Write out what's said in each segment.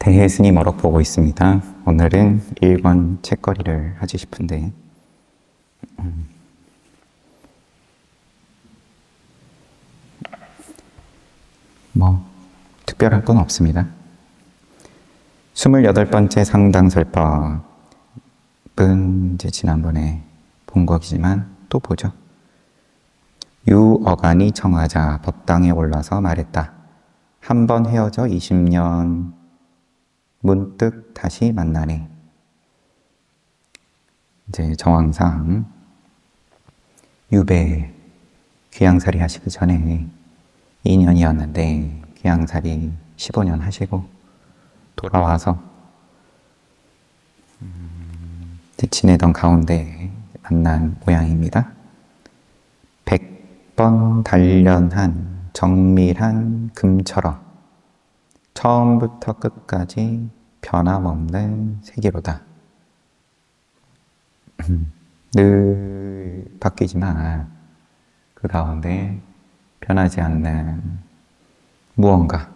대해 스님 어록 보고 있습니다. 오늘은 1권 책거리를 하지 싶은데 특별할 건 없습니다. 28번째 상당설법은 이제 지난번에 본 거지만 또 보죠. 유어간이 청하자 법당에 올라서 말했다. 한 번 헤어져 20년 문득 다시 만나네. 이제 정황상 유배 귀양살이 하시기 전에 2년이었는데 귀양살이 15년 하시고 돌아와서 지내던 가운데 만난 모양입니다. 100번 단련한 정밀한 금처럼 처음부터 끝까지 변함없는 세계로다. 늘 바뀌지만 그 가운데 변하지 않는 무언가,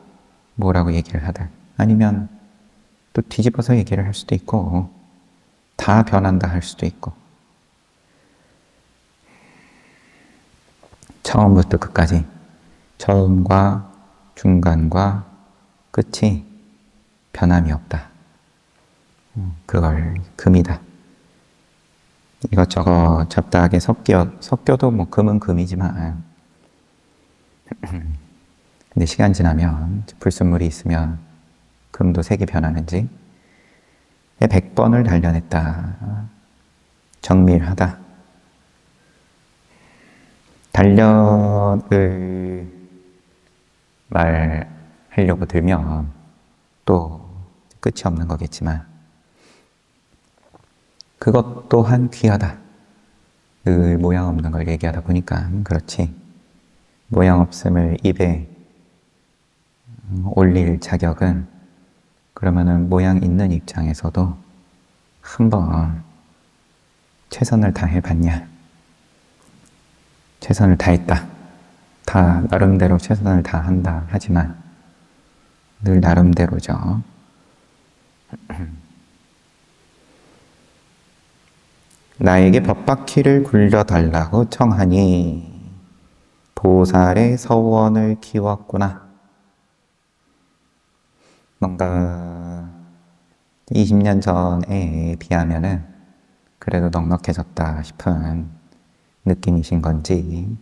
뭐라고 얘기를 하든 아니면 또 뒤집어서 얘기를 할 수도 있고 다 변한다 할 수도 있고 처음부터 끝까지 처음과 중간과 끝이 변함이 없다. 그걸 금이다. 이것저것 잡다하게 섞여도 뭐 금은 금이지만 근데 시간 지나면 불순물이 있으면 금도 색이 변하는지 100번을 단련했다. 정밀하다. 단련을 말하려고 들면 또 끝이 없는 거겠지만 그것 또한 귀하다. 늘 모양 없는 걸 얘기하다 보니까 그렇지. 모양 없음을 입에 올릴 자격은 그러면은 모양 있는 입장에서도 한번 최선을 다해봤냐? 최선을 다했다. 다 나름대로 최선을 다한다 하지만 늘 나름대로죠. 나에게 법바퀴를 굴려달라고 청하니 보살의 서원을 키웠구나. 뭔가 20년 전에 비하면은 그래도 넉넉해졌다 싶은 느낌이신 건지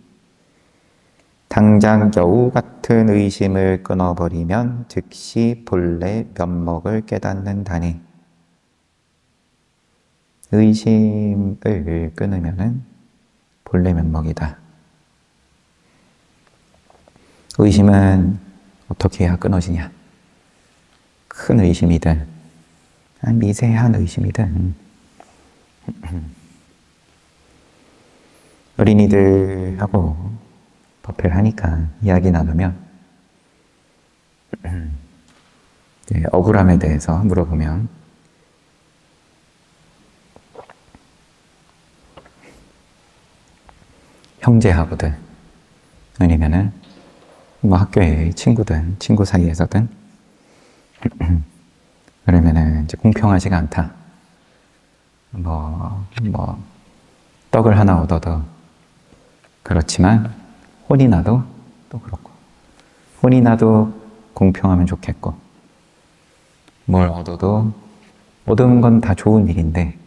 당장 여우 같은 의심을 끊어버리면 즉시 본래 면목을 깨닫는다네. 의심을 끊으면은 본래 면목이다. 의심은 어떻게 해야 끊어지냐? 큰 의심이든 미세한 의심이든 어린이들하고 법회를 하니까 이야기 나누면 억울함에 대해서 물어보면 형제하고든 아니면은 뭐 학교의 친구든 친구 사이에서든 그러면은 이제 공평하지가 않다. 떡을 하나 얻어도 그렇지만 혼이 나도 또 그렇고 혼이 나도 공평하면 좋겠고 뭘 얻어도 얻은 건 다 좋은 일인데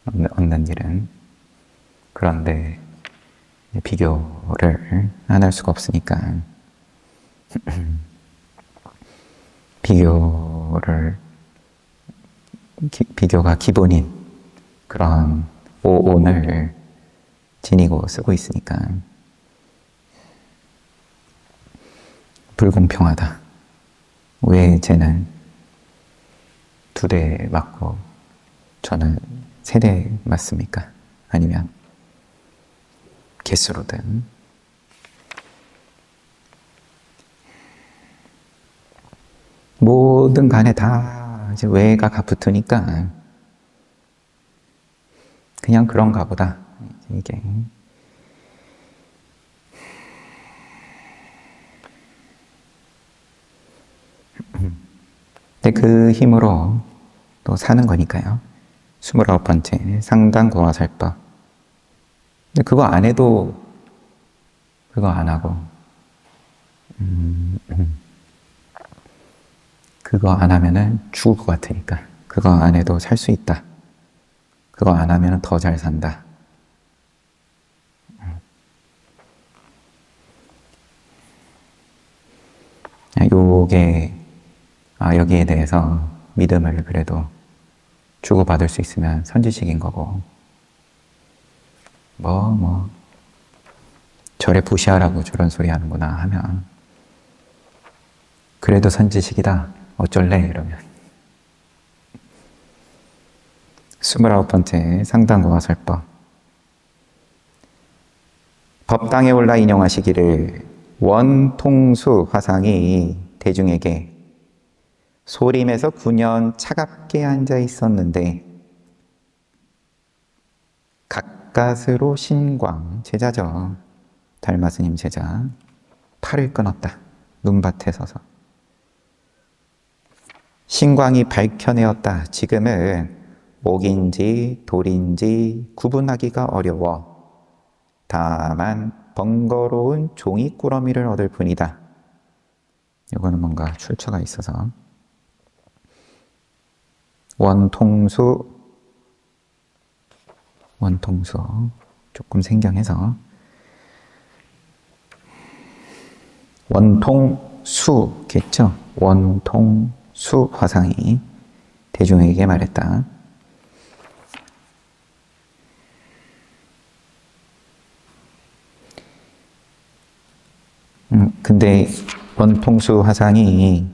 얻는 일은 그런데 비교를 안 할 수가 없으니까 비교가 기본인 그런 오온을 지니고 쓰고 있으니까 불공평하다. 왜 쟤는 2대 맞고 저는 3대 맞습니까? 아니면 개수로든 뭐든 간에 다 이제 왜가 붙으니까 그냥 그런가 보다. 이게 근데 그 힘으로 또 사는 거니까요. 29번째, 상당고화살법. 근데 그거 안 해도, 그거 안 하고, 그거 안 하면은 죽을 것 같으니까. 그거 안 해도 살 수 있다. 그거 안 하면 더 잘 산다. 요게, 여기에 대해서 믿음을 그래도 주고받을 수 있으면 선지식인 거고, 절에 부시하라고 저런 소리 하는구나 하면, 그래도 선지식이다. 어쩔래? 이러면. 29번째, 상당고화살법. 법당에 올라 인용하시기를 원통수 화상이 대중에게 소림에서 9년 차갑게 앉아 있었는데 가까스로 신광, 제자죠. 달마스님 제자. 팔을 끊었다. 눈밭에 서서. 신광이 밝혀내었다. 지금은 옥인지 돌인지 구분하기가 어려워. 다만 번거로운 종이꾸러미를 얻을 뿐이다. 이거는 뭔가 출처가 있어서 원통수 조금 생경해서 원통수겠죠. 원통수 화상이 대중에게 말했다. 근데 원통수 화상이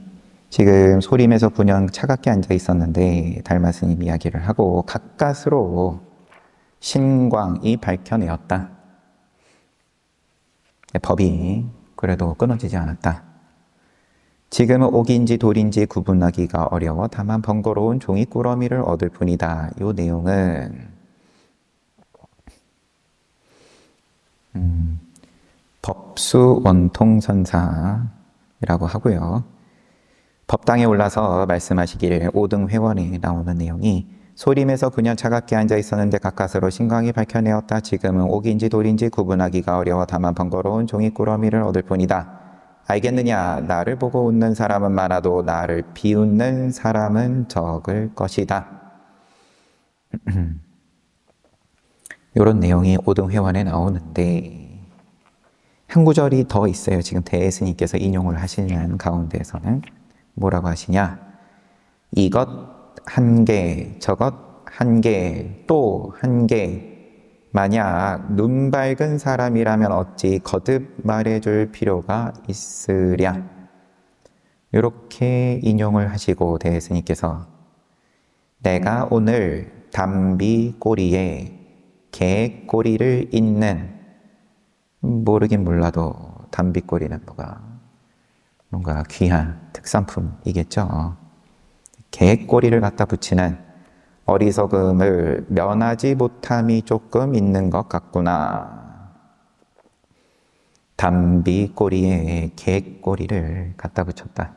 지금 소림에서 9년 차갑게 앉아 있었는데 달마스님 이야기를 하고 가까스로 신광이 밝혀내었다. 법이 그래도 끊어지지 않았다. 지금은 옥인지 돌인지 구분하기가 어려워 다만 번거로운 종이꾸러미를 얻을 뿐이다. 이 내용은 법수 원통선사라고 하고요. 법당에 올라서 말씀하시기를 5등 회원에 나오는 내용이 소림에서 9년 차갑게 앉아 있었는데 가까스로 신광이 밝혀내었다. 지금은 옥인지 돌인지 구분하기가 어려워 다만 번거로운 종이꾸러미를 얻을 뿐이다. 알겠느냐? 나를 보고 웃는 사람은 많아도 나를 비웃는 사람은 적을 것이다. 이런 내용이 5등 회원에 나오는데 한 구절이 더 있어요. 지금 대스님께서 인용을 하시는 가운데에서는 뭐라고 하시냐? 이것 한 개, 저것 한 개, 또 한 개. 만약 눈 밝은 사람이라면 어찌 거듭 말해줄 필요가 있으랴. 이렇게 인용을 하시고 대스님께서 내가 오늘 담비 꼬리에 개 꼬리를 잇는, 모르긴 몰라도 담비 꼬리는 뭔가 귀한 특산품이겠죠. 개 꼬리를 갖다 붙이는 어리석음을 면하지 못함이 조금 있는 것 같구나. 담비 꼬리에 개 꼬리를 갖다 붙였다.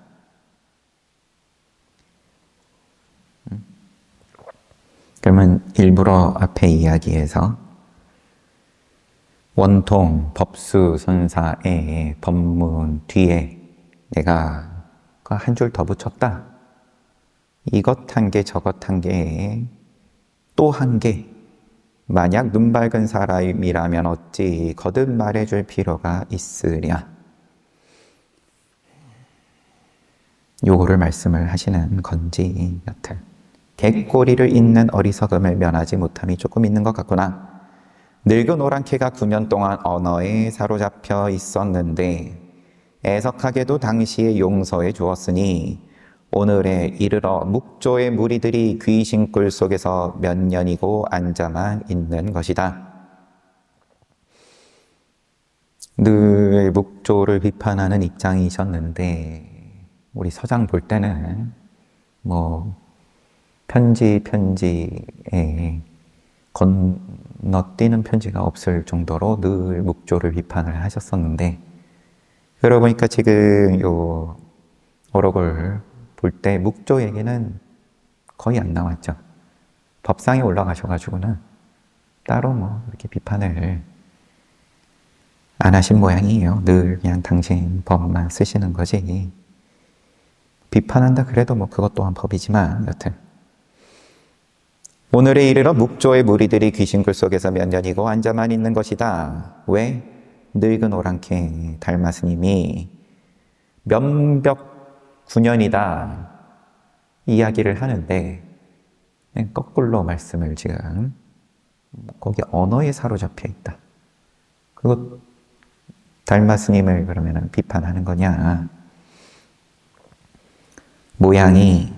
그러면 일부러 앞에 이야기에서 원통, 법수, 선사의 법문 뒤에 내가 한 줄 더 붙였다. 이것 한 개, 저것 한 개, 또 한 개. 만약 눈 밝은 사람이라면 어찌 거듭 말해줄 필요가 있으랴. 요거를 말씀을 하시는 건지 여튼 개꼬리를 잇는 어리석음을 면하지 못함이 조금 있는 것 같구나. 늙은 오랑캐가 9년 동안 언어에 사로잡혀 있었는데 애석하게도 당시에 용서해 주었으니 오늘에 이르러 묵조의 무리들이 귀신굴 속에서 몇 년이고 앉아만 있는 것이다. 늘 묵조를 비판하는 입장이셨는데 우리 서장 볼 때는 편지에 건너뛰는 편지가 없을 정도로 늘 묵조를 비판을 하셨었는데 그러고 보니까 지금 요 어록을 볼 때 묵조 얘기는 거의 안 나왔죠. 법상에 올라가셔가지고는 따로 뭐 이렇게 비판을 안 하신 모양이에요. 늘 그냥 당신 법만 쓰시는 거지. 비판한다 그래도 뭐 그것 또한 법이지만 여튼 오늘에 이르러 묵조의 무리들이 귀신굴 속에서 몇 년이고 앉아만 있는 것이다. 왜? 늙은 오랑캐 달마스님이 면벽 9년이다 이야기를 하는데 거꾸로 말씀을 지금 거기 언어에 사로잡혀 있다. 그거 달마스님을 그러면 비판하는 거냐? 모양이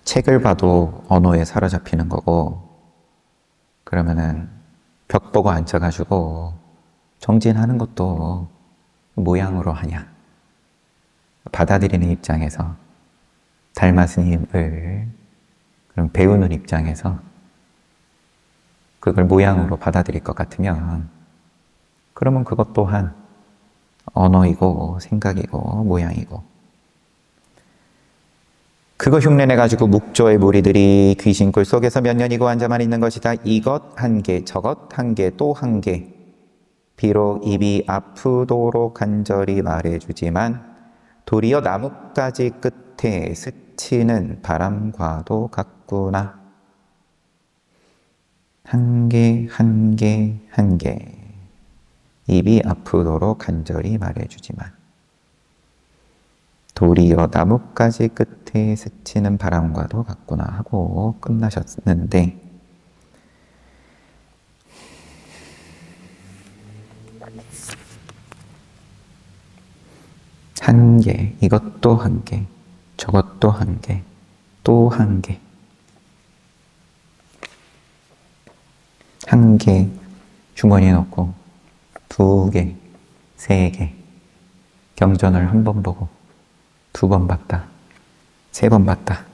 책을 봐도 언어에 사로잡히는 거고 그러면은 벽 보고 앉아가지고 정진하는 것도 모양으로 하냐? 받아들이는 입장에서 달마스님을 그럼 배우는 입장에서 그걸 모양으로 받아들일 것 같으면 그러면 그것 또한 언어이고 생각이고 모양이고 그거 흉내내가지고 묵조의 무리들이 귀신굴 속에서 몇 년이고 앉아만 있는 것이다. 이것 한 개, 저것 한 개, 또 한 개. 비록 입이 아프도록 간절히 말해주지만 도리어 나뭇가지 끝에 스치는 바람과도 같구나. 한 개, 한 개, 한 개. 입이 아프도록 간절히 말해주지만 도리어 나뭇가지 끝에 스치는 바람과도 같구나 하고 끝나셨는데 한 개, 이것도 한 개, 저것도 한 개, 또 한 개. 한 개 주머니에 넣고 두 개, 세 개. 경전을 한 번 보고 두 번 봤다. 세 번 봤다.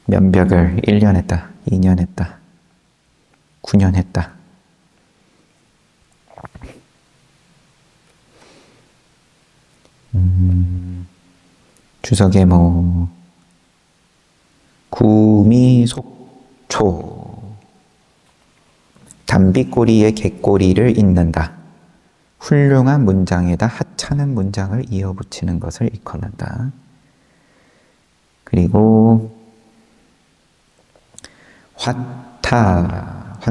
면벽을 1년 했다. 2년 했다. 9년 했다. 주석에 뭐 구미속초 담비꼬리의 갯꼬리를 잇는다. 훌륭한 문장에다 하찮은 문장을 이어붙이는 것을 일컫는다. 그리고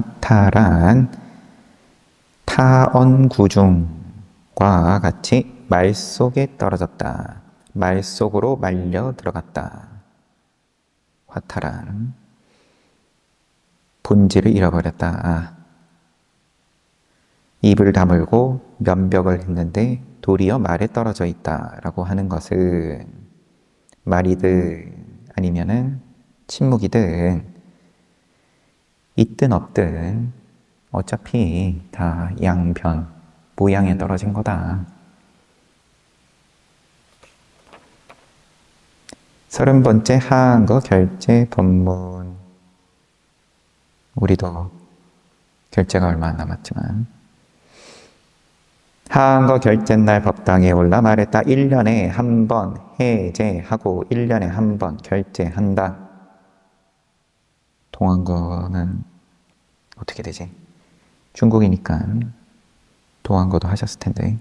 화타란 타언구중과 같이 말 속에 떨어졌다. 말 속으로 말려 들어갔다. 화타란 본질을 잃어버렸다. 입을 다물고 면벽을 했는데 도리어 말에 떨어져 있다라고 하는 것은 말이든 아니면은 침묵이든 있든 없든 어차피 다 양변, 모양에 떨어진 거다. 30번째 하한거 결제 법문. 우리도 결제가 얼마 안 남았지만 하한거 결제날 법당에 올라 말했다. 1년에 한 번 해제하고 1년에 한 번 결제한다. 동한거는 어떻게 되지? 중국이니까 동한거도 하셨을 텐데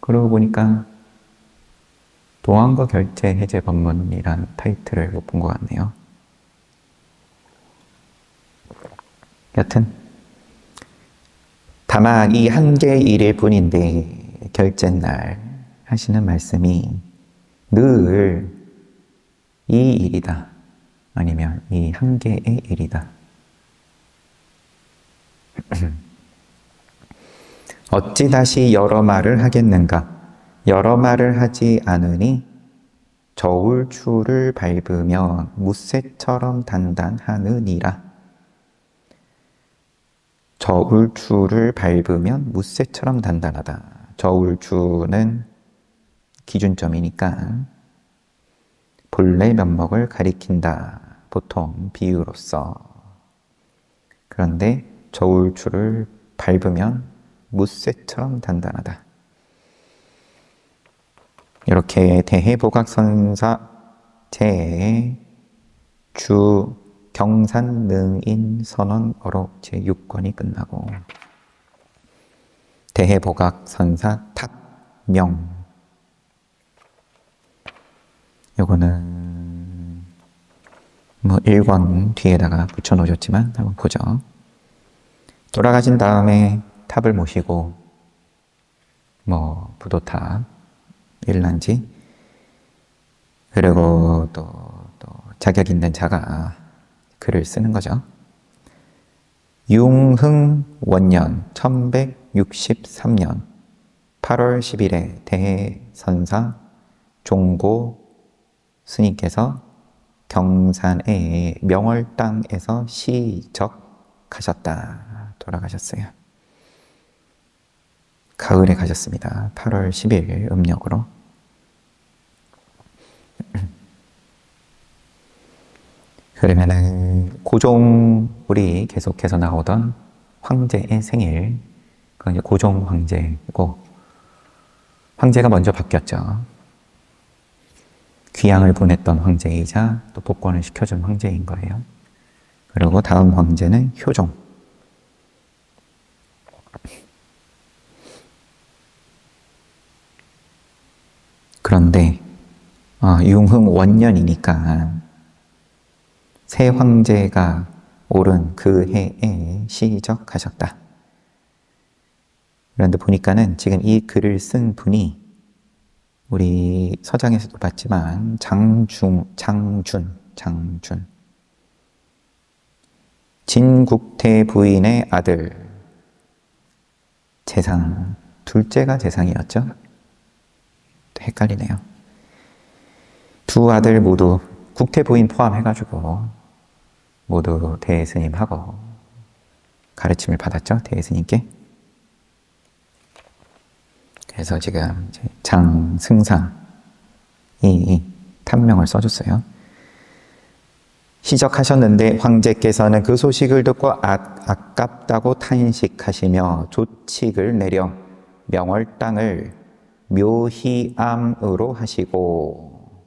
그러고 보니까 동한거 결제 해제 법문이란 타이틀을 못 본 것 같네요. 여튼 다만 이 한 개의 일일 뿐인데 결제날 하시는 말씀이 늘 이 일이다. 아니면 이 한 개의 일이다. 어찌 다시 여러 말을 하겠는가? 여러 말을 하지 않으니 저울추를 밟으면 무쇠처럼 단단하느니라. 저울추를 밟으면 무쇠처럼 단단하다. 저울추는 기준점이니까 본래 면목을 가리킨다. 보통 비유로서. 그런데 저울추를 밟으면 무쇠처럼 단단하다. 이렇게 대해보각선사 제 경산능인 선언어로 제6권이 끝나고 대해보각선사 탑명 요거는 뭐 1권 뒤에다가 붙여놓으셨지만 한번 보죠. 돌아가신 다음에 탑을 모시고 뭐 부도탑, 일란지 그리고 또 자격 있는 자가 글을 쓰는 거죠. 융흥 원년 1163년 8월 10일에 대선사 종고 스님께서 경산의 명월 땅에서 시적하셨다. 돌아가셨어요. 가을에 가셨습니다. 8월 10일 음력으로. 그러면은 고종 우리 계속해서 나오던 황제의 생일, 그건 이제 고종 황제고 황제가 먼저 바뀌었죠. 귀양을 보냈던 황제이자 또 복권을 시켜준 황제인 거예요. 그리고 다음 황제는 효종. 그런데 융흥 원년이니까 새 황제가 오른 그 해에 시적하셨다. 그런데 보니까는 지금 이 글을 쓴 분이 우리 서장에서도 봤지만 장준 진국태 부인의 아들 재상, 둘째가 재상이었죠. 헷갈리네요. 두 아들 모두 국태 부인 포함해가지고 모두 대스님하고 가르침을 받았죠. 대스님께. 그래서 지금 장승상이 탐명을 써줬어요. 시적하셨는데 황제께서는 그 소식을 듣고 아깝다고 탄식하시며 조칙을 내려 명월 땅을 묘희암으로 하시고,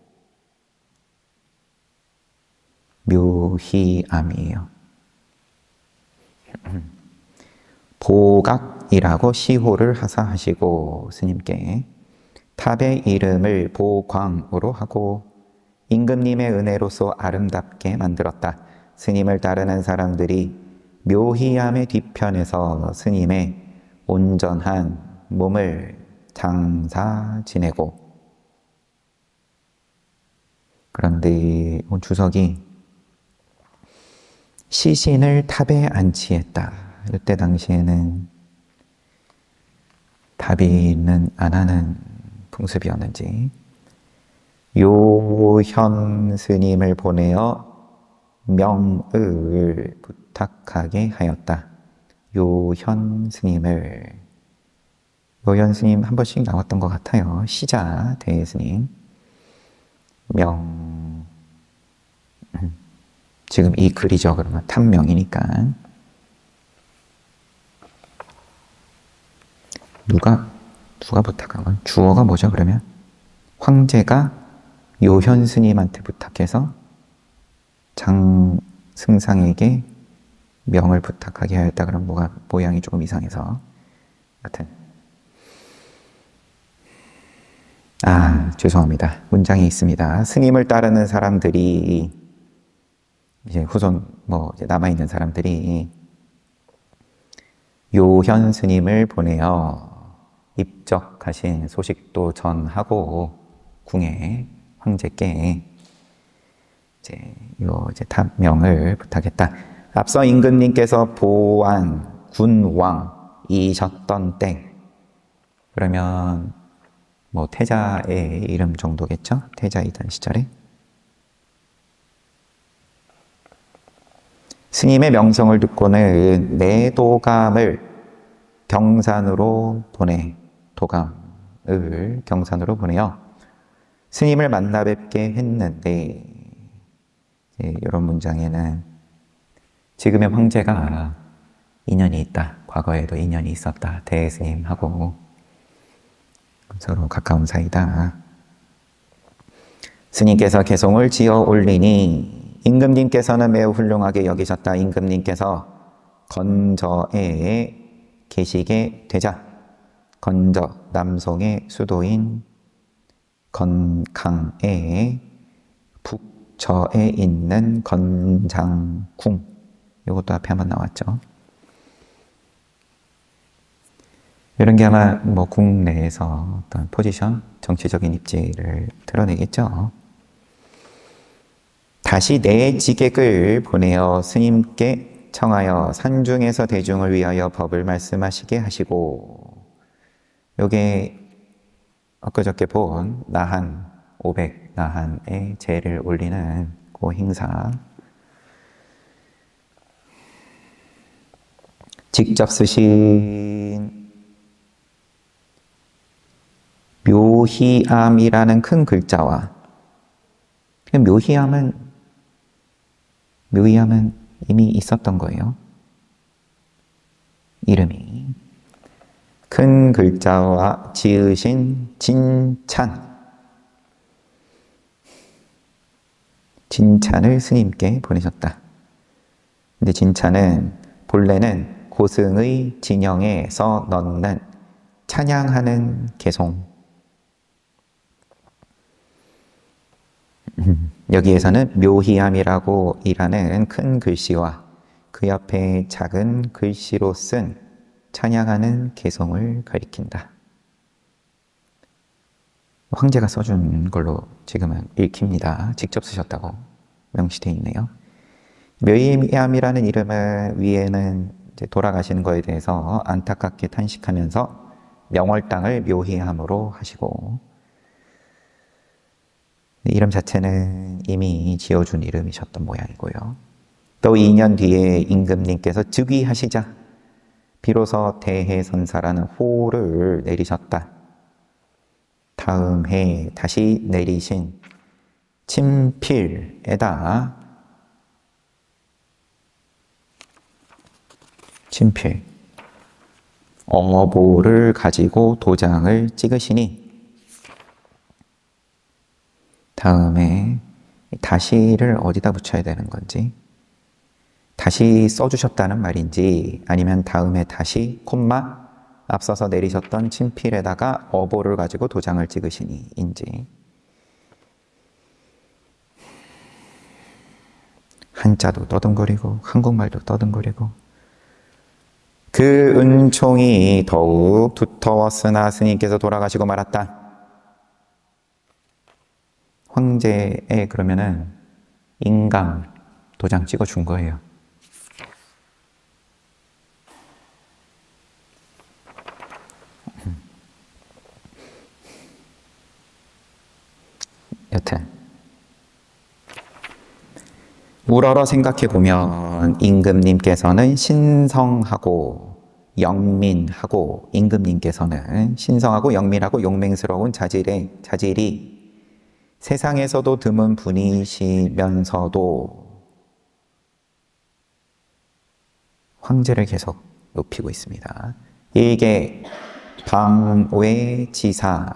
묘희암이에요. 보각이라고 시호를 하사하시고 스님께 탑의 이름을 보광으로 하고 임금님의 은혜로서 아름답게 만들었다. 스님을 따르는 사람들이 묘희암의 뒤편에서 스님의 온전한 몸을 장사 지내고, 그런데 주석이 시신을 탑에 안치했다. 이때 당시에는 탑이는 안 하는 풍습이었는지 요현 스님을 보내어 명을 부탁하게 하였다. 요현 스님을, 요현 스님 한 번씩 나왔던 것 같아요. 시자 대스님, 명, 지금 이 글이죠. 그러면 탐명이니까 누가 부탁한 건 주어가 뭐죠? 그러면 황제가 요현 스님한테 부탁해서 장승상에게 명을 부탁하게 하였다. 그럼 뭐가 모양이 조금 이상해서 하여튼 죄송합니다. 문장이 있습니다. 스님을 따르는 사람들이 이제 후손 이제 남아있는 사람들이 요현 스님을 보내어 입적하신 소식도 전하고 궁에 황제께 이제 탑명을 부탁했다. 앞서 임금님께서 보안 군왕이셨던 때, 그러면 태자의 이름 정도겠죠? 태자이던 시절에 스님의 명성을 듣고는 내도감을 경산으로 보내, 도감을 경산으로 보내어 스님을 만나 뵙게 했는데, 이런 문장에는 지금의 황제가 인연이 있다. 과거에도 인연이 있었다. 대스님하고 서로 가까운 사이다. 스님께서 개송을 지어 올리니 임금님께서는 매우 훌륭하게 여기셨다. 임금님께서 건저에 계시게 되자, 건저 남송의 수도인 건강에 북저에 있는 건장궁, 이것도 앞에 한번 나왔죠. 이런 게 아마 뭐 국내에서 어떤 포지션, 정치적인 입지를 드러내겠죠. 다시 내 지객을 보내어 스님께 청하여 산중에서 대중을 위하여 법을 말씀하시게 하시고, 요게 엊그저께 본 나한 500 나한의 제를 올리는 그 행사, 직접 쓰신 묘희암이라는 큰 글자와, 묘희암은 이미 있었던 거예요. 이름이. 큰 글자와 지으신 진찬을 스님께 보내셨다. 근데 진찬은 본래는 고승의 진영에서 넣는 찬양하는 개송, 여기에서는 묘희암이라고 일하는 큰 글씨와 그 옆에 작은 글씨로 쓴 찬양하는 개송을 가리킨다. 황제가 써준 걸로 지금은 읽힙니다. 직접 쓰셨다고 명시되어 있네요. 묘희암이라는 이름은 위에는 이제 돌아가시는 거에 대해서 안타깝게 탄식하면서 명월당을 묘희암으로 하시고, 이름 자체는 이미 지어준 이름이셨던 모양이고요. 또 2년 뒤에 임금님께서 즉위하시자 비로소 대해선사라는 호를 내리셨다. 다음 해 다시 내리신 친필, 어보를 가지고 도장을 찍으시니, 다음에 다시를 어디다 붙여야 되는 건지, 다시 써주셨다는 말인지, 아니면 다음에 다시 콤마 앞서서 내리셨던 친필에다가 어보를 가지고 도장을 찍으시니 인지, 한자도 떠듬거리고 한국말도 떠듬거리고, 그 은총이 더욱 두터웠으나 스님께서 돌아가시고 말았다. 황제에 그러면은 인감 도장 찍어 준 거예요. 여튼 우러러 생각해보면 임금님께서는 신성하고 영민하고, 임금님께서는 신성하고 영민하고 용맹스러운 자질이 세상에서도 드문 분이시면서도 황제를 계속 높이고 있습니다. 일개 방외지사,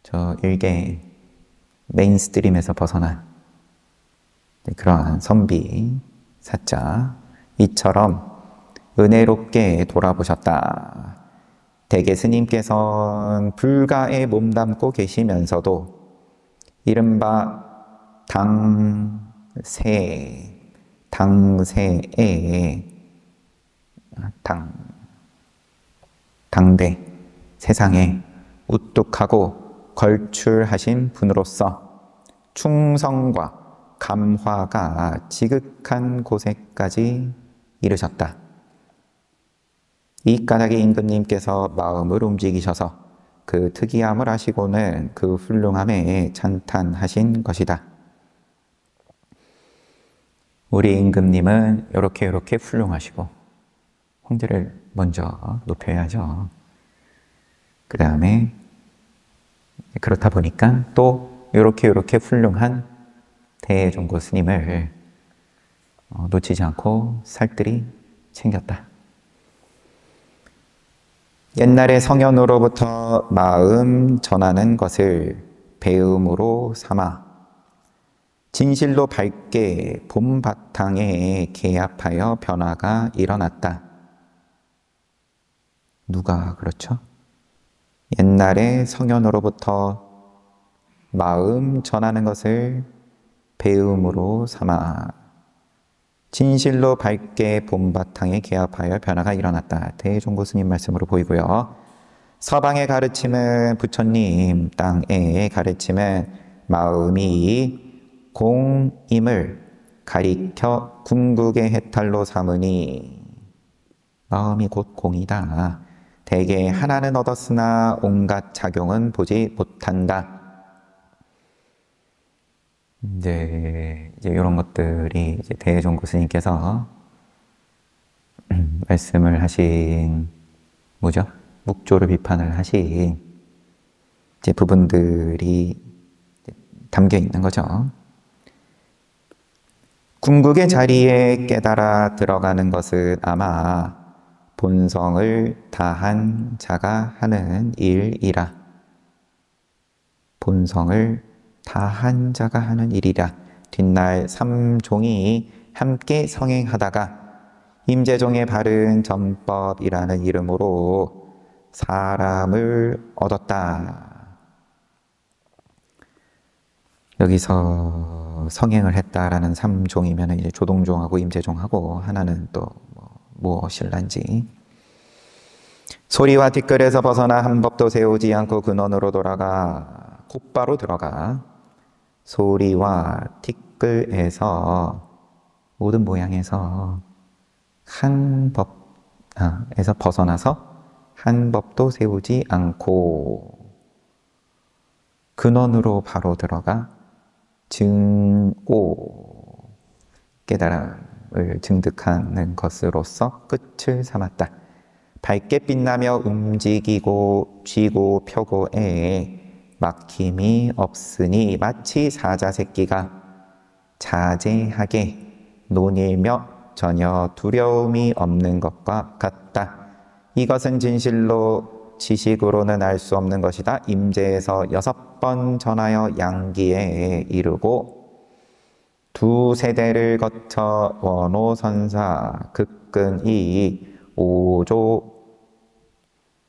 저 일개 메인스트림에서 벗어난 그러한 선비 사자, 이처럼 은혜롭게 돌아보셨다. 대개 스님께서는 불가에 몸담고 계시면서도 이른바 당대 세상에 우뚝하고 걸출하신 분으로서 충성과 감화가 지극한 곳에까지 이르셨다. 이 까닭에 임금님께서 마음을 움직이셔서 그 특이함을 아시고는 그 훌륭함에 찬탄하신 것이다. 우리 임금님은 이렇게 훌륭하시고 황제를 먼저 높여야죠. 그 다음에 그렇다 보니까 또 이렇게 훌륭한 대종고 스님을 놓치지 않고 살뜰히 챙겼다. 옛날에 성현으로부터 마음 전하는 것을 배움으로 삼아 진실로 밝게 봄 바탕에 개합하여 변화가 일어났다. 누가 그렇죠? 옛날에 성현으로부터 마음 전하는 것을 배움으로 삼아 진실로 밝게 봄 바탕에 개합하여 변화가 일어났다. 대종고 스님 말씀으로 보이고요. 서방의 가르침은 부처님, 땅의 가르침은 마음이 공임을 가리켜 궁극의 해탈로 삼으니 마음이 곧 공이다. 대개 하나는 얻었으나 온갖 작용은 보지 못한다. 이제 이런 것들이 이제 대종고 스님께서 말씀을 하신 뭐죠? 묵조를 비판을 하신 이제 부분들이 담겨 있는 거죠. 궁극의 자리에 깨달아 들어가는 것은 아마 본성을 다한 자가 하는 일이라. 본성을 다한 자가 하는 일이라. 뒷날 삼종이 함께 성행하다가 임재종의 바른 전법이라는 이름으로 사람을 얻었다. 여기서 성행을 했다라는 삼종이면 이제 조동종하고 임재종하고 하나는 또 무엇일란지. 소리와 티끌에서 벗어나 한 법도 세우지 않고 근원으로 돌아가 곧바로 들어가 소리와 티끌에서 모든 모양에서 한 법에서 벗어나서 한 법도 세우지 않고 근원으로 바로 들어가 증오 깨달음을 증득하는 것으로서 끝을 삼았다. 밝게 빛나며 움직이고 쥐고 펴고에 막힘이 없으니 마치 사자 새끼가 자제하게 논일며 전혀 두려움이 없는 것과 같다. 이것은 진실로 지식으로는 알 수 없는 것이다. 임재에서 6번 전하여 양기에 이르고 2세대를 거쳐 원오선사 극근이 5조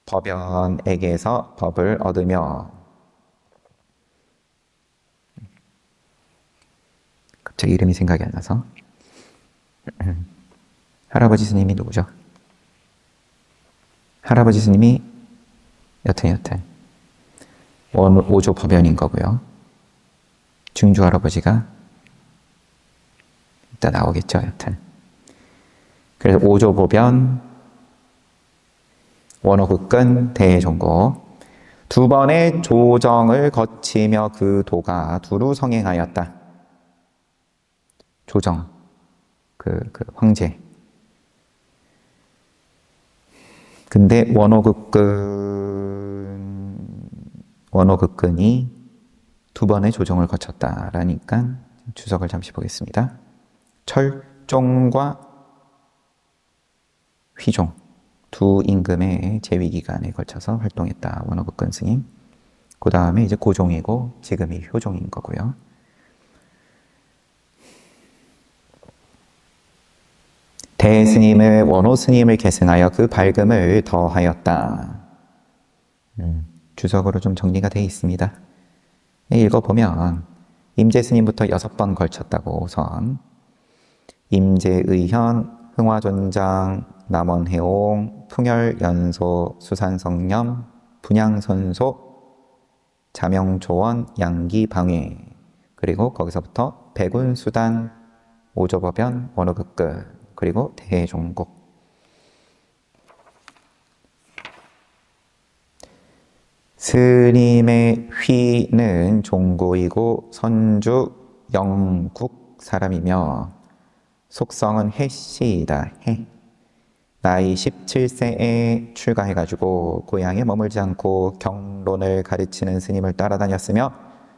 법연에게서 법을 얻으며. 갑자기 이름이 생각이 안 나서. 할아버지 스님이 누구죠? 할아버지 스님이 여튼 5조 법연인 거고요. 중주 할아버지가 이따 나오겠죠. 여튼 그래서 5조 법연, 원오극근, 대종고 2번의 조정을 거치며 그 도가 두루 성행하였다. 조정, 그 황제. 근데 원오극근이 2번의 조정을 거쳤다라니까 주석을 잠시 보겠습니다. 철종과 휘종 2 임금의 재위 기간에 걸쳐서 활동했다. 원오극근 스님. 그 다음에 이제 고종이고 지금이 효종인 거고요. 대스님을 원오 스님을 계승하여 그 밝음을 더하였다. 주석으로 좀 정리가 되어 있습니다. 읽어보면 임재스님부터 6번 걸쳤다고 우선 임재의현, 흥화존장, 남원해옹, 풍열연소, 수산성념, 분양선소, 자명초원, 양기방회, 그리고 거기서부터 백운수단, 5조법연, 원오극근, 그리고 대종고. 스님의 휘는 종고이고 선주 영국 사람이며 속성은 해씨이다. 해. 나이 17세에 출가해가지고 고향에 머물지 않고 경론을 가르치는 스님을 따라다녔으며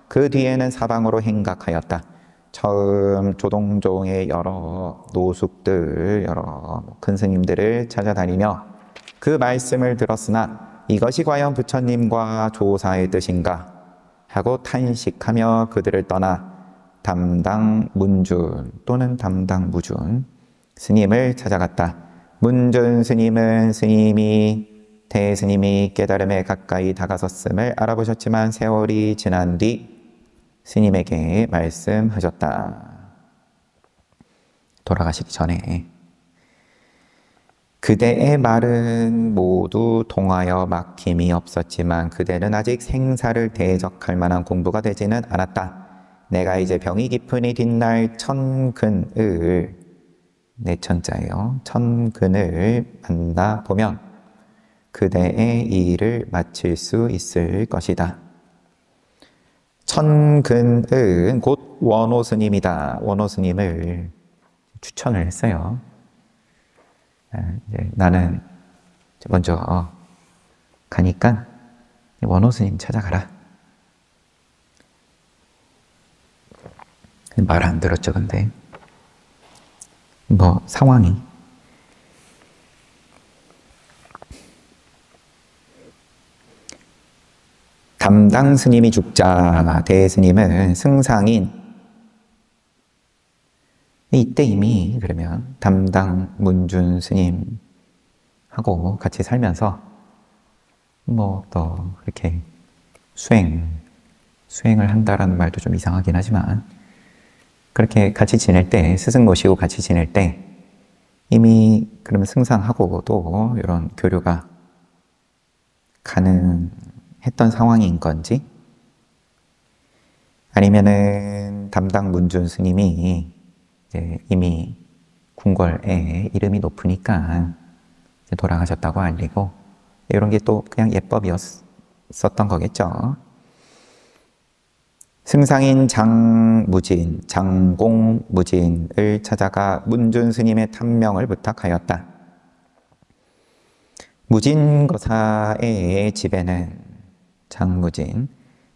그 뒤에는 사방으로 행각하였다. 처음 조동종의 여러 노숙들, 여러 큰 스님들을 찾아다니며 그 말씀을 들었으나 이것이 과연 부처님과 조사의 뜻인가 하고 탄식하며 그들을 떠나 담당 문준 또는 담당 무준 스님을 찾아갔다. 문준 스님은 대스님이 깨달음에 가까이 다가섰음을 알아보셨지만 세월이 지난 뒤 스님에게 말씀하셨다. 돌아가시기 전에 그대의 말은 모두 통하여 막힘이 없었지만 그대는 아직 생사를 대적할 만한 공부가 되지는 않았다. 내가 이제 병이 깊으니 뒷날 천근을 내천자예요. 천근을 만나보면 그대의 일을 마칠 수 있을 것이다. 천근은 곧 원호 스님이다. 원호 스님을 추천을 했어요. 이제 나는 먼저 가니까 원호 스님 찾아가라. 말 안 들었죠, 근데. 뭐 상황이 담당 스님이 죽자 대스님은 승상인 이때 이미 그러면 담당 문준 스님하고 같이 살면서 뭐 또 이렇게 수행을 한다라는 말도 좀 이상하긴 하지만 그렇게 같이 지낼 때 스승 모시고 같이 지낼 때 이미 그러면 승상하고도 이런 교류가 가능했던 상황인 건지 아니면은 담당 문준 스님이 이제 이미 궁궐에 이름이 높으니까 이제 돌아가셨다고 알리고 이런 게 또 그냥 예법이었었던 거겠죠. 승상인 장공무진을 찾아가 문준 스님의 탐명을 부탁하였다. 무진거사의 집에는 장무진,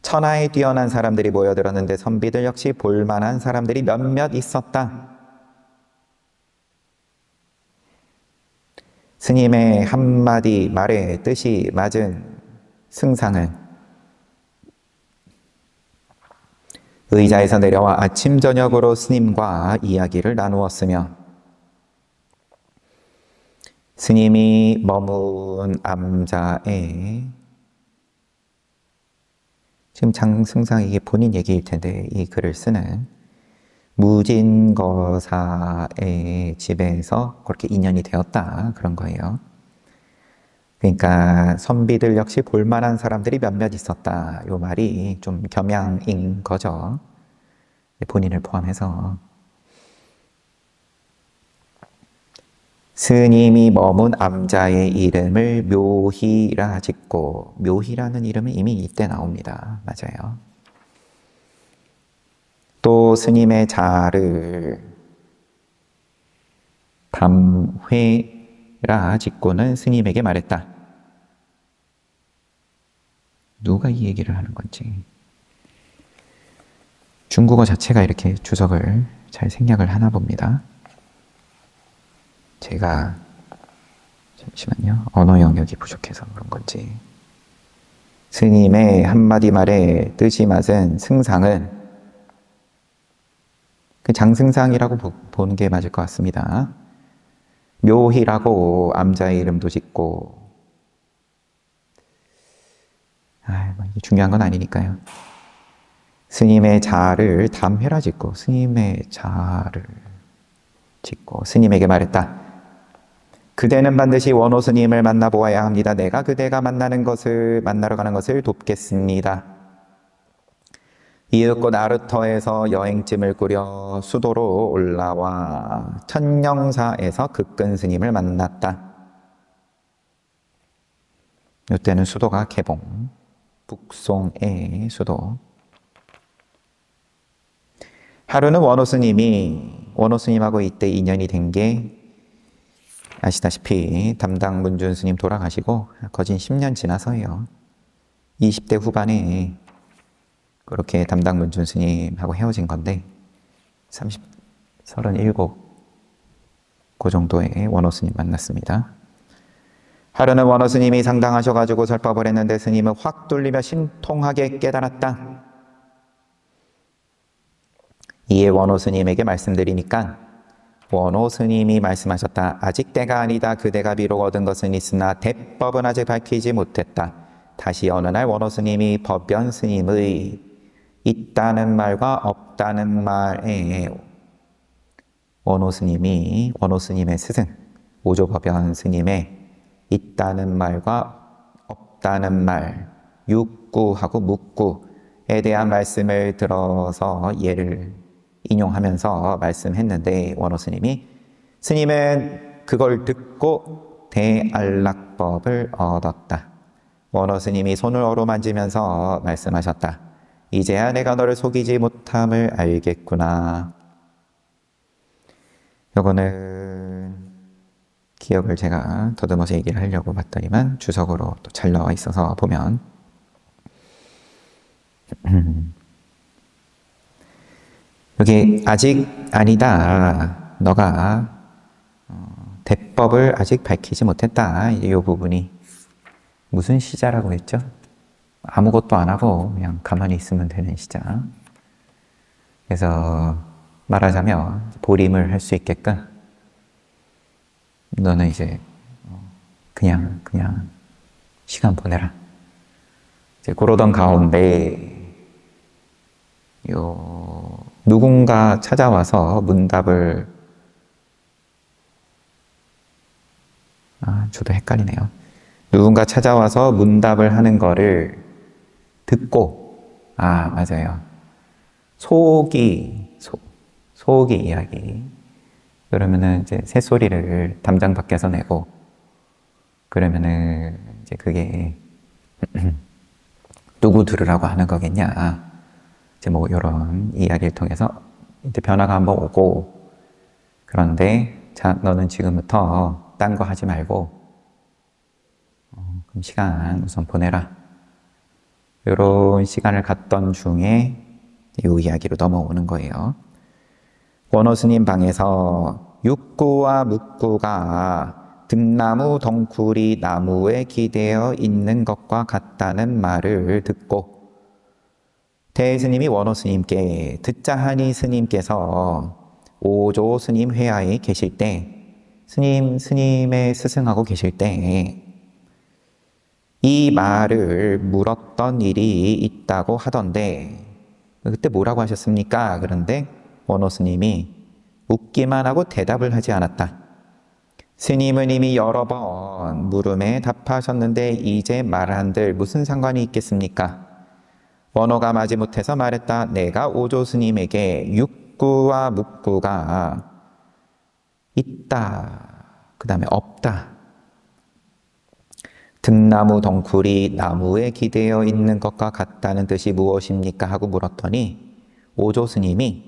천하에 뛰어난 사람들이 모여들었는데 선비들 역시 볼만한 사람들이 몇몇 있었다. 스님의 한마디 말에 뜻이 맞은 승상은 의자에서 내려와 아침 저녁으로 스님과 이야기를 나누었으며 스님이 머문 암자에 지금 장승상 이게 본인 얘기일 텐데 이 글을 쓰는 무진거사의 집에서 그렇게 인연이 되었다 그런 거예요. 그러니까 선비들 역시 볼만한 사람들이 몇몇 있었다. 이 말이 좀 겸양인 거죠. 본인을 포함해서. 스님이 머문 암자의 이름을 묘희라 짓고 묘희라는 이름은 이미 이때 나옵니다. 맞아요. 또 스님의 자를 담회라 짓고는 스님에게 말했다. 누가 이 얘기를 하는 건지. 중국어 자체가 이렇게 주석을 잘 생략을 하나 봅니다. 제가 잠시만요. 언어 영역이 부족해서 그런 건지. 스님의 한마디 말에 뜻이 맞은 승상은 그 장승상이라고 보는 게 맞을 것 같습니다. 묘희라고 암자의 이름도 짓고 이게 중요한 건 아니니까요. 스님의 자를 담회라 짓고 스님의 자를 짓고 스님에게 말했다. 그대는 반드시 원호 스님을 만나보아야 합니다. 내가 그대가 만나러 가는 것을 돕겠습니다. 이윽고 나루터에서 여행짐을 꾸려 수도로 올라와 천령사에서 극근 스님을 만났다. 이때는 수도가 개봉, 북송의 수도. 하루는 원호 스님하고 이때 인연이 된 게 아시다시피 담당 문준 스님 돌아가시고 거진 10년 지나서예요. 20대 후반에 그렇게 담당 문준 스님하고 헤어진 건데 37, 그 정도의 원호 스님 만났습니다. 하루는 원호 스님이 상당하셔가지고 설법을 했는데 스님은 확 뚫리며 신통하게 깨달았다. 이에 원호 스님에게 말씀드리니까 원호 스님이 말씀하셨다. 아직 때가 아니다. 그대가 비록 얻은 것은 있으나 대법은 아직 밝히지 못했다. 다시 어느 날 원호 스님이 법변 스님의 있다는 말과 없다는 말에 원호 스님의 스승 오조법연 스님의 있다는 말과 없다는 말, 육구하고 묵구에 대한 말씀을 들어서 예를 인용하면서 말씀했는데 원호 스님은 그걸 듣고 대안락법을 얻었다. 원호 스님이 손을 어루만지면서 말씀하셨다. 이제야 내가 너를 속이지 못함을 알겠구나. 요거는 기억을 제가 더듬어서 얘기를 하려고 봤더니만 주석으로 또 잘 나와 있어서 보면 여기 아직 아니다. 너가 대법을 아직 밝히지 못했다. 이 부분이 무슨 시자라고 했죠? 아무것도 안 하고 그냥 가만히 있으면 되는 시자. 그래서 말하자면 보림을 할 수 있게끔 너는 이제 그냥 시간 보내라. 이제 그러던 가운데 누군가 찾아와서 문답을 저도 헷갈리네요. 누군가 찾아와서 문답을 하는 거를 듣고 맞아요. 소기 이야기. 그러면은 이제 새소리를 담장 밖에서 내고 그러면은 이제 그게 누구 들으라고 하는 거겠냐. 이제 뭐 이런 이야기를 통해서 이제 변화가 한번 오고 그런데 자 너는 지금부터 딴 거 하지 말고 그럼 시간 우선 보내라. 이런 시간을 갖던 중에 이 이야기로 넘어오는 거예요. 원호 스님 방에서 육구와 묵구가 등나무 덩굴이 나무에 기대어 있는 것과 같다는 말을 듣고 대스님이 원호 스님께 듣자 하니 스님께서 오조 스님 회하에 계실 때 스님의 스승하고 계실 때 이 말을 물었던 일이 있다고 하던데 그때 뭐라고 하셨습니까? 그런데 원호 스님이 묻기만 하고 대답을 하지 않았다. 스님은 이미 여러 번 물음에 답하셨는데 이제 말한들 무슨 상관이 있겠습니까? 원호가 마지못해서 말했다. 내가 오조 스님에게 육구와 묵구가 있다. 그 다음에 없다. 등나무 덩굴이 나무에 기대어 있는 것과 같다는 뜻이 무엇입니까? 하고 물었더니 오조 스님이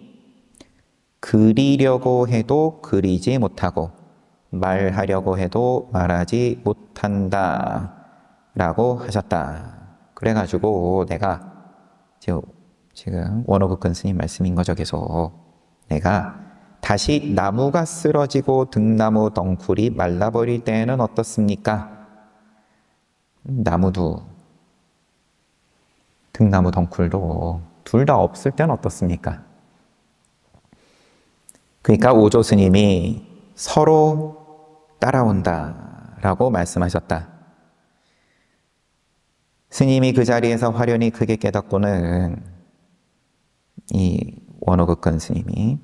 그리려고 해도 그리지 못하고 말하려고 해도 말하지 못한다 라고 하셨다. 그래가지고 내가 지금 원호극근 스님 말씀인 거죠. 계속 내가 다시 나무가 쓰러지고 등나무 덩굴이 말라버릴 때에는 어떻습니까? 나무도 등나무 덩굴도 둘 다 없을 때는 어떻습니까? 그러니까 오조 스님이 서로 따라온다 라고 말씀하셨다. 스님이 그 자리에서 화련히 크게 깨닫고는 이 원호극근 스님이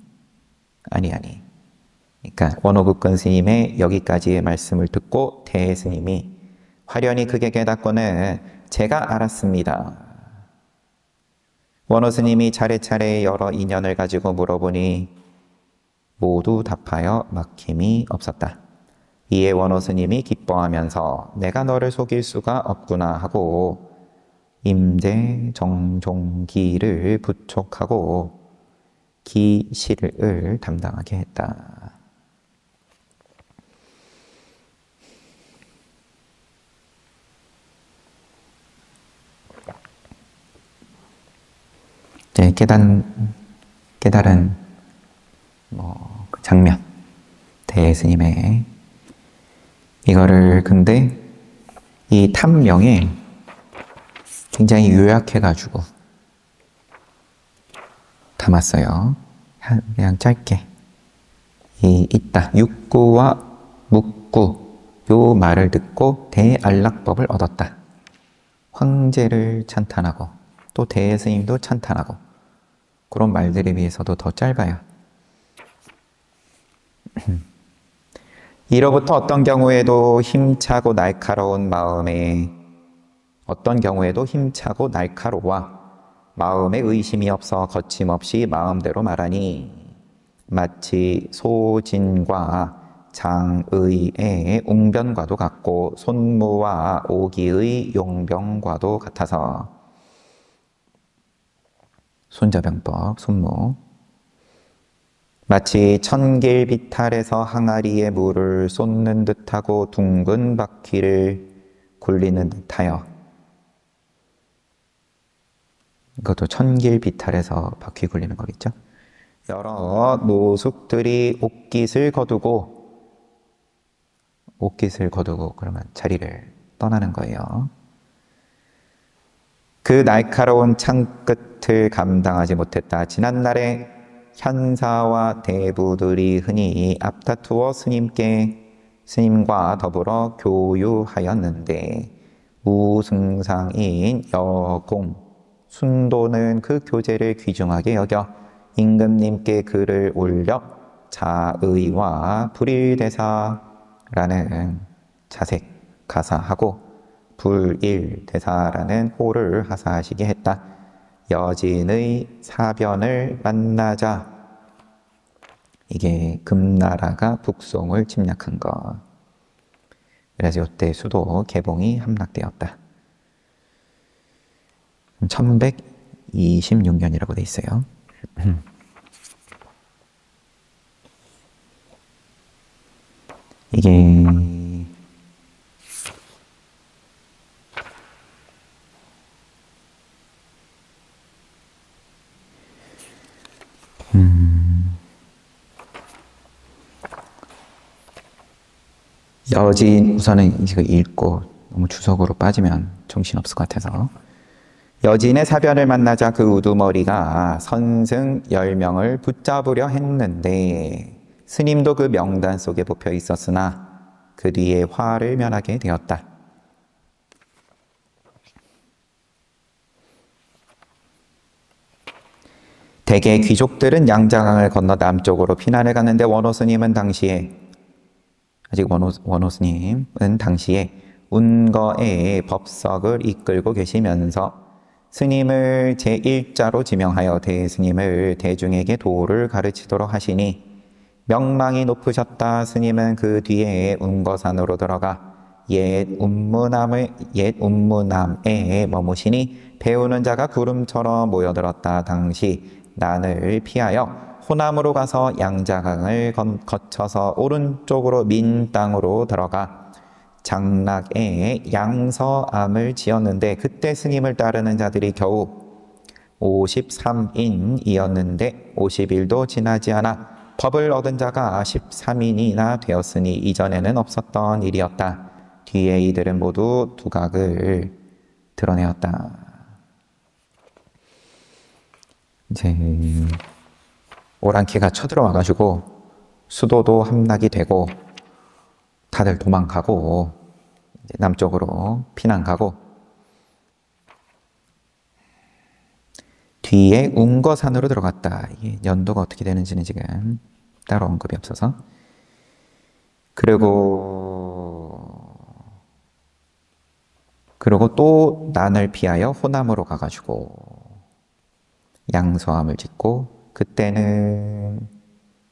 그러니까 원호극근 스님의 여기까지의 말씀을 듣고 대스님이 화련히 크게 깨닫고는 제가 알았습니다. 원호 스님이 차례차례 여러 인연을 가지고 물어보니 모두 답하여 막힘이 없었다. 이에 원호 스님이 기뻐하면서 내가 너를 속일 수가 없구나 하고 임재 정종기를 부촉하고 기실을 담당하게 했다. 이제 깨달은 그 장면, 대스님의 이거를 근데 이 탐명에 굉장히 요약해가지고 담았어요. 그냥 짧게. 있다. 육구와 묵구 요 말을 듣고 대안락법을 얻었다. 황제를 찬탄하고 또 대스님도 찬탄하고 그런 말들에 비해서도 더 짧아요. 이로부터 어떤 경우에도 힘차고 날카로운 마음에 마음에 의심이 없어 거침없이 마음대로 말하니 마치 소진과 장의의 웅변과도 같고 손무와 오기의 용병과도 같아서 손자병법, 손무 마치 천길 비탈에서 항아리에 물을 쏟는 듯하고 둥근 바퀴를 굴리는 듯하여 이것도 천길 비탈에서 바퀴 굴리는 거겠죠. 여러 노숙들이 옷깃을 거두고 그러면 자리를 떠나는 거예요. 그 날카로운 창끝을 감당하지 못했다. 지난날에 현사와 대부들이 흔히 앞다투어 스님과 더불어 교유하였는데 우승상인 여공 순도는 그 교제를 귀중하게 여겨 임금님께 글을 올려 자의와 불일대사라는 자색 가사하고 불일대사라는 호를 하사하시게 했다. 여진의 사변을 만나자. 이게 금나라가 북송을 침략한 것. 그래서 이때 수도 개봉이 함락되었다. 1126년이라고 돼 있어요. 이게 여진 우선은 이거 읽고 너무 주석으로 빠지면 정신없을 것 같아서 여진의 사변을 만나자 그 우두머리가 선승 10명을 붙잡으려 했는데 스님도 그 명단 속에 뽑혀 있었으나 그 뒤에 화를 면하게 되었다. 대개 귀족들은 양자강을 건너 남쪽으로 피난을 갔는데 원호스님은 당시에 운거의 법석을 이끌고 계시면서 스님을 제1자로 지명하여 대스님을 대중에게 도를 가르치도록 하시니 명망이 높으셨다. 스님은 그 뒤에 운거산으로 들어가 옛 운무남에 머무시니 배우는 자가 구름처럼 모여들었다. 당시 난을 피하여 호남으로 가서 양자강을 거쳐서 오른쪽으로 민 땅으로 들어가 장락에 양서암을 지었는데 그때 스님을 따르는 자들이 겨우 53인이었는데 50일도 지나지 않아 법을 얻은 자가 13인이나 되었으니 이전에는 없었던 일이었다. 뒤에 이들은 모두 두각을 드러내었다. 이제 오랑캐가 쳐들어와가지고 수도도 함락이 되고 다들 도망가고 이제 남쪽으로 피난 가고 뒤에 운거산으로 들어갔다. 이게 연도가 어떻게 되는지는 지금 따로 언급이 없어서 그리고 또 난을 피하여 호남으로 가가지고 양서암을 짓고 그때는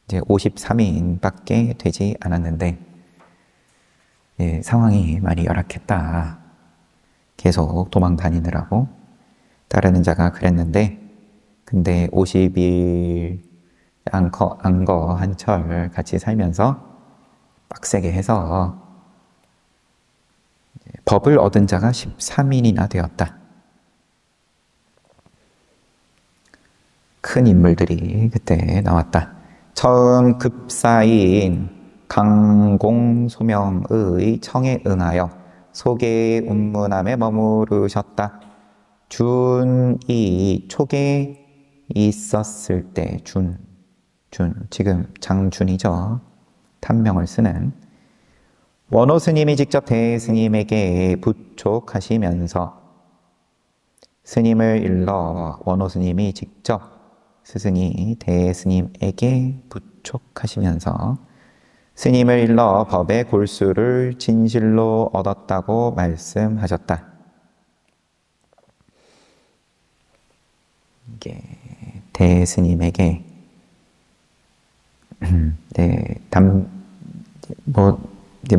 이제 53인밖에 되지 않았는데 예, 상황이 많이 열악했다. 계속 도망 다니느라고 따르는 자가 그랬는데 근데 50일 안거 한철 같이 살면서 빡세게 해서 법을 얻은 자가 13인이나 되었다. 큰 인물들이 그때 나왔다. 처음 급사인 강공소명의 청에 응하여 속의 운문함에 머무르셨다. 준이 촉에 있었을 때, 지금 장준이죠. 탐명을 쓰는 원호 스님이 직접 대스님에게 부촉하시면서, 스님을 일러 원호 스님이 직접 스승이 대스님에게 부촉하시면서 스님을 일러 법의 골수를 진실로 얻었다고 말씀하셨다. 이게 대스님에게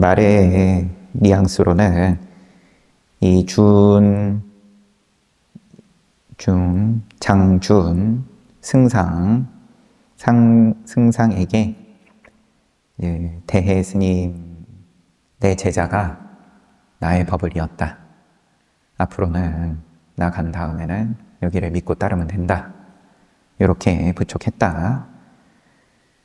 말의 뉘앙스로는 이 장준, 승상에게 대해 스님, 내 제자가 나의 법을 이었다. 앞으로는 나 간 다음에는 여기를 믿고 따르면 된다. 이렇게 부촉했다.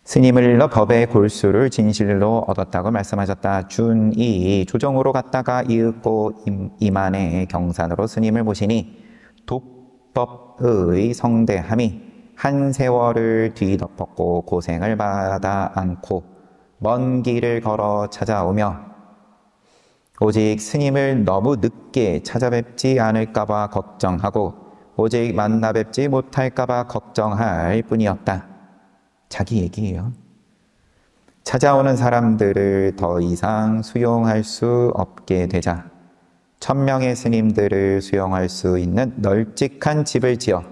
스님을 일러 법의 골수를 진실로 얻었다고 말씀하셨다. 준이 조정으로 갔다가 이윽고 이만의 경산으로 스님을 모시니 독법의 성대함이 한 세월을 뒤덮었고 고생을 받아 않고 먼 길을 걸어 찾아오며 오직 스님을 너무 늦게 찾아뵙지 않을까봐 걱정하고 오직 만나 뵙지 못할까봐 걱정할 뿐이었다. 자기 얘기예요. 찾아오는 사람들을 더 이상 수용할 수 없게 되자 1000명의 스님들을 수용할 수 있는 널찍한 집을 지어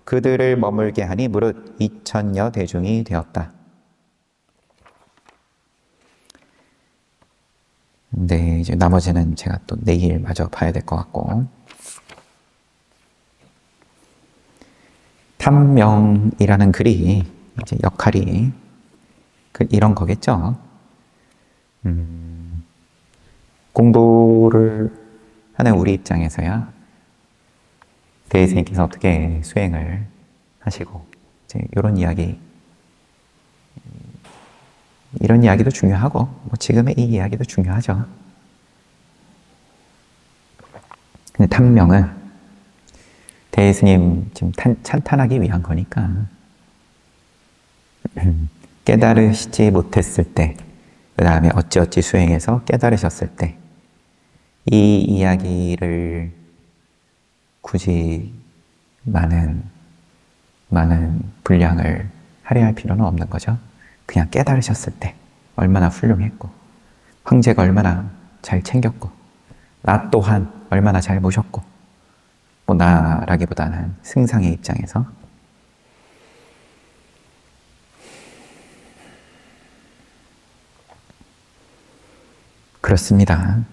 그들을 머물게 하니 무릇 2000여 대중이 되었다. 네, 이제 나머지는 제가 또 내일 마저 봐야 될 것 같고. 탐명이라는 글이 이제 역할이 이런 거겠죠. 공부를 하는 우리 입장에서야 대스님께서 어떻게 수행을 하시고 이제 이런 이야기도 중요하고 뭐 지금의 이 이야기도 중요하죠. 근데 탐명은 대스님 지금 찬탄하기 위한 거니까 깨달으시지 못했을 때, 그 다음에 어찌어찌 수행해서 깨달으셨을 때, 이 이야기를 굳이 많은 분량을 할애할 필요는 없는 거죠. 그냥 깨달으셨을 때 얼마나 훌륭했고, 황제가 얼마나 잘 챙겼고, 나 또한 얼마나 잘 모셨고, 뭐 나라기보다는 승상의 입장에서 그렇습니다.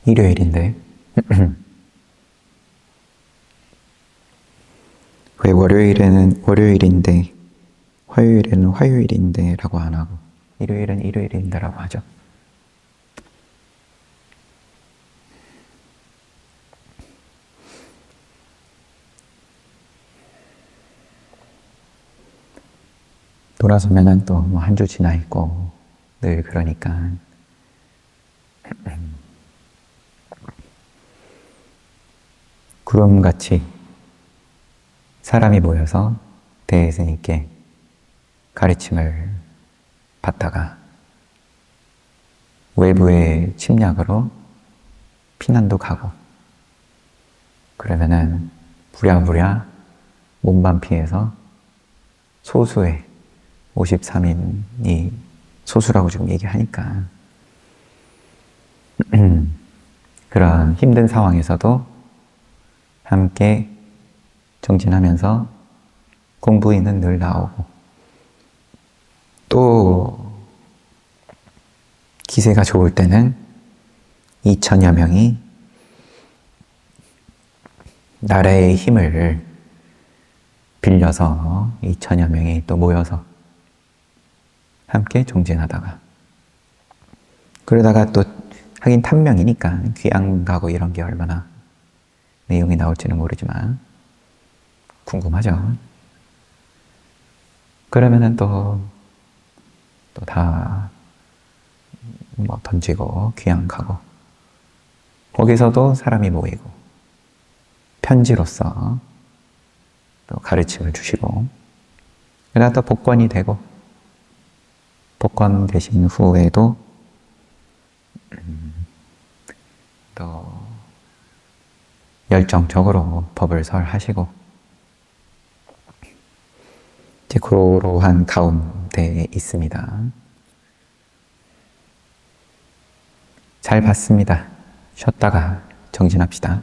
일요일인데 왜 월요일에는 월요일인데 화요일에는 화요일인데 라고 안 하고 일요일은 일요일인데 라고 하죠. 돌아서면은 또 뭐 한 주 지나 있고 늘 그러니까 구름같이 사람이 모여서 대스님께 가르침을 받다가 외부의 침략으로 피난도 가고 그러면은 부랴부랴 몸만 피해서 소수의 53인이 소수라고 지금 얘기하니까 그런 힘든 상황에서도 함께 정진하면서 공부인은 늘 나오고 또 기세가 좋을 때는 2000여 명이 나라의 힘을 빌려서 2000여 명이 또 모여서 함께 정진하다가 그러다가 또 하긴 탐명이니까 귀양 가고 이런 게 얼마나 내용이 나올지는 모르지만 궁금하죠. 그러면은 또 다 뭐 던지고 귀양 가고 거기서도 사람이 모이고 편지로서 또 가르침을 주시고 그러다 또 복권이 되고 복권 되신 후에도 또 열정적으로 법을 설하시고 이제 그러한 가운데에 있습니다. 잘 봤습니다. 쉬었다가 정진합시다.